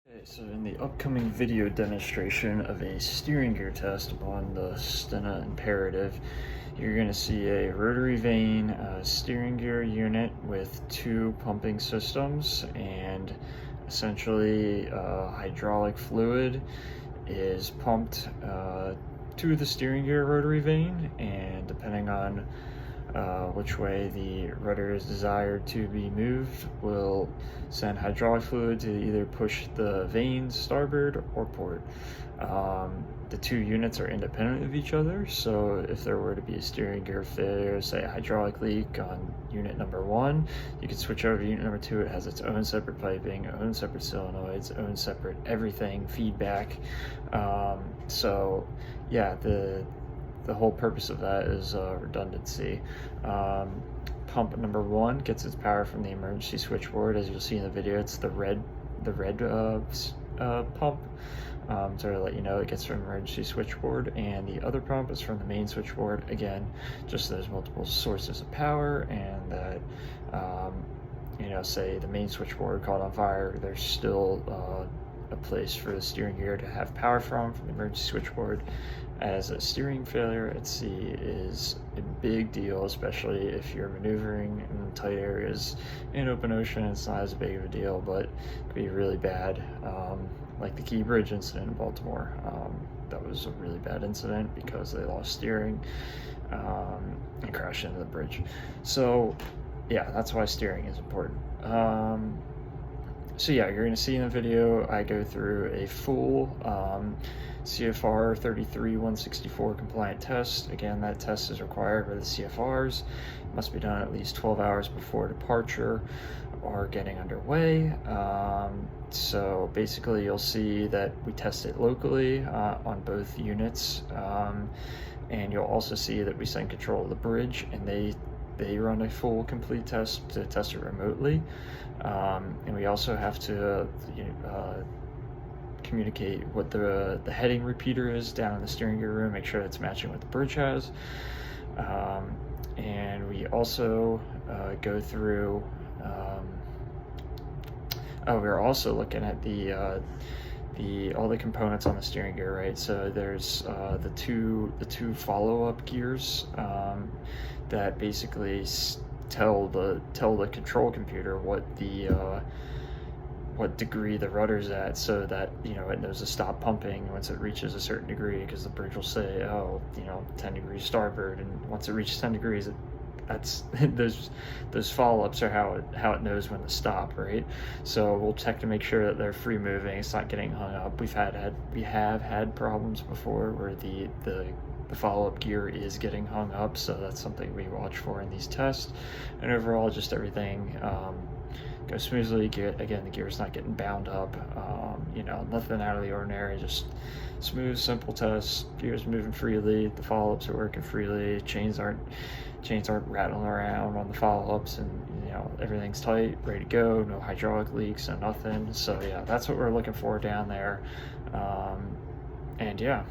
Okay, so in the upcoming video demonstration of a steering gear test on the Stena Imperative, you're going to see a rotary vane steering gear unit with two pumping systems, and essentially hydraulic fluid is pumped to the steering gear rotary vane, and depending on which way the rudder is desired to be moved will send hydraulic fluid to either push the vanes starboard or port. The two units are independent of each other, so if there were to be a steering gear failure, say a hydraulic leak on unit number one, you could switch over to unit number two. It has its own separate piping, own separate solenoids, own separate everything, feedback. So yeah, the whole purpose of that is redundancy. Pump number one gets its power from the emergency switchboard. As you'll see in the video, it's the red pump. To let you know, it gets from emergency switchboard, and the other pump is from the main switchboard. Again, just there's multiple sources of power, and that say the main switchboard caught on fire, there's still a place for the steering gear to have power from the emergency switchboard. As a steering failure at sea is a big deal, especially if you're maneuvering in tight areas in open ocean. It's not as big of a deal, but it could be really bad, like the Key Bridge incident in Baltimore. That was a really bad incident because they lost steering and crashed into the bridge. So yeah, that's why steering is important. So yeah, you're going to see in the video I go through a full CFR 33164 compliant test. Again, that test is required by the CFRs. It must be done at least 12 hours before departure or getting underway. So basically you'll see that we test it locally on both units, and you'll also see that we send control of the bridge, and they run a full complete test to test it remotely. And we also have to communicate what the heading repeater is down in the steering gear room, make sure it's matching what the bridge has. And we also go through, we're also looking at all the components on the steering gear, right? So there's the two follow-up gears that basically tell the control computer what degree the rudder's at, so that it knows to stop pumping once it reaches a certain degree, because the bridge will say 10 degrees starboard, and once it reaches 10 degrees that's those follow-ups are how it knows when to stop, right? So we'll check to make sure that they're free moving, it's not getting hung up. We have had problems before where the follow-up gear is getting hung up, so that's something we watch for in these tests. And overall, just everything goes smoothly. Again, the gear's not getting bound up, nothing out of the ordinary, just smooth, simple tests. Gears moving freely, the follow-ups are working freely, chains aren't rattling around on the follow-ups, and everything's tight, ready to go, no hydraulic leaks, no nothing. So yeah, that's what we're looking for down there. And yeah,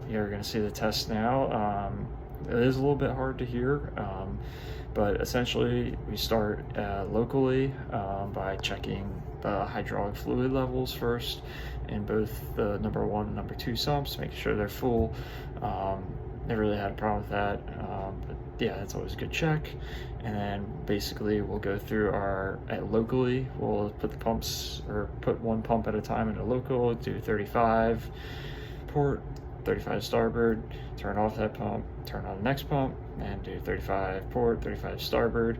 you're going to see the test now. It is a little bit hard to hear, but essentially we start locally by checking the hydraulic fluid levels first in both the number one and number two sumps, making sure they're full. Never really had a problem with that, but yeah, that's always a good check. And then basically we'll go through locally, we'll put the pumps, or put one pump at a time into local, do 35 port, 35 starboard, turn off that pump, turn on the next pump, and do 35 port, 35 starboard.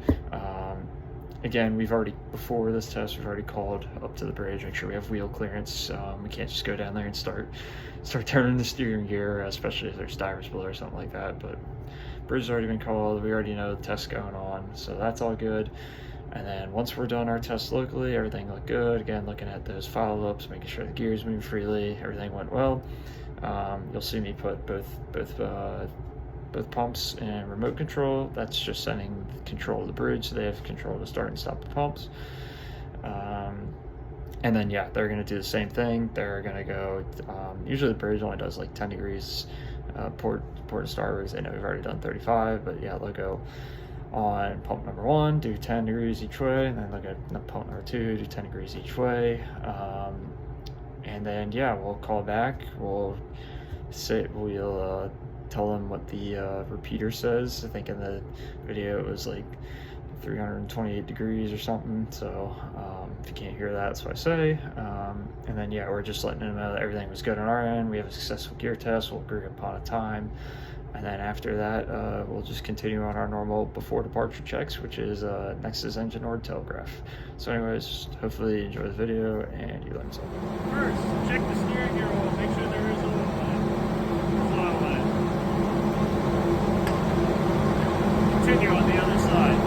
Again, before this test, we've already called up to the bridge, make sure we have wheel clearance. We can't just go down there and start turning the steering gear, especially if there's divers below or something like that. But bridge has already been called, we already know the test's going on, so that's all good. And then once we're done our test locally, everything looked good. Again, looking at those follow-ups, making sure the gears move freely, everything went well. You'll see me put both pumps in remote control. That's just sending control of the bridge, so they have control to start and stop the pumps. And then yeah, they're going to do the same thing. They're going to go, usually the bridge only does like 10 degrees port to starboard. They know we've already done 35, but yeah, they'll go on pump number one, do 10 degrees each way, and then look at pump number two, do 10 degrees each way. and then yeah, we'll call back. We'll tell them what the repeater says. I think in the video it was like 328 degrees or something. So if you can't hear that, that's what I say. And then yeah, we're just letting them know that everything was good on our end. We have a successful gear test. We'll agree upon a time. And then after that, we'll just continue on our normal before departure checks, which is next is engine or telegraph. So anyways, hopefully you enjoy the video and you learn something. First, check the steering gear oil. Make sure there is a little oil in it. Continue on the other side.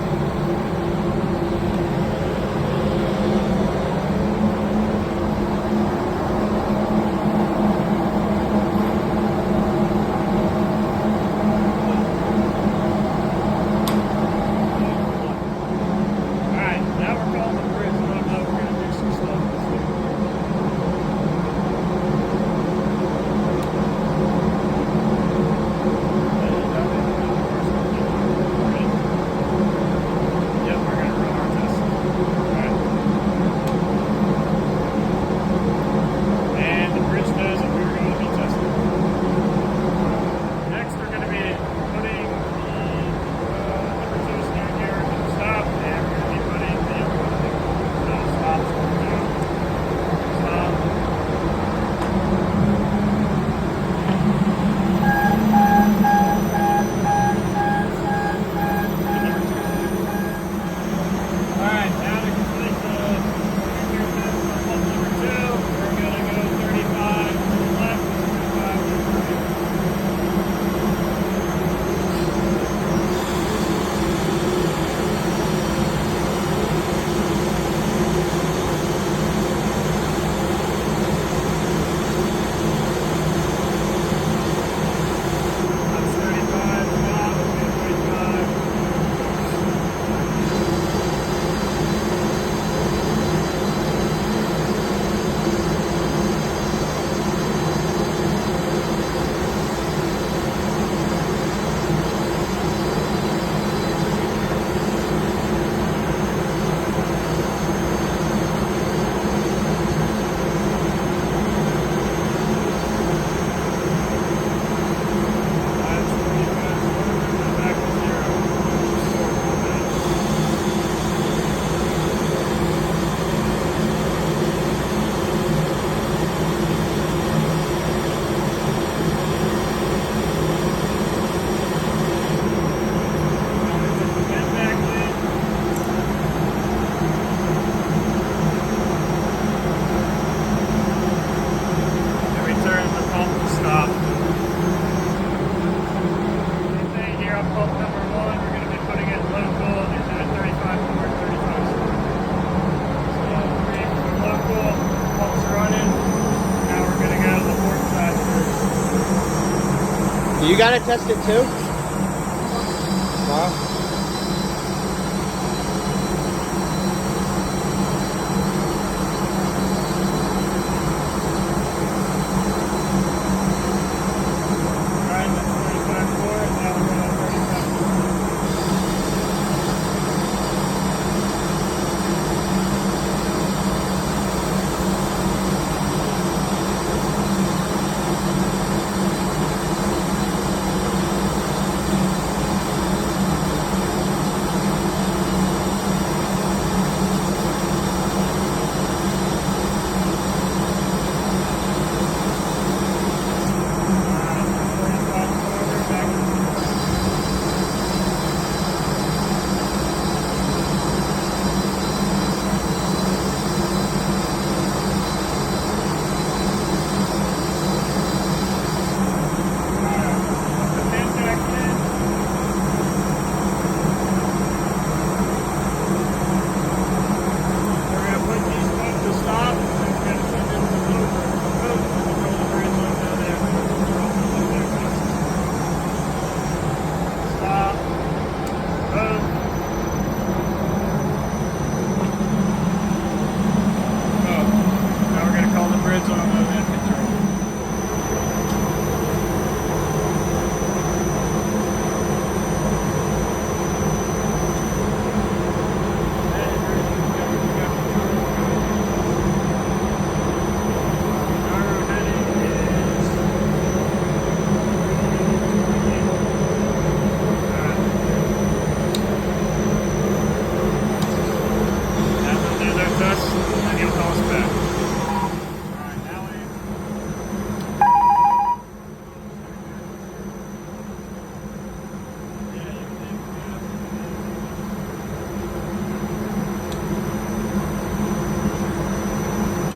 You gotta test it too?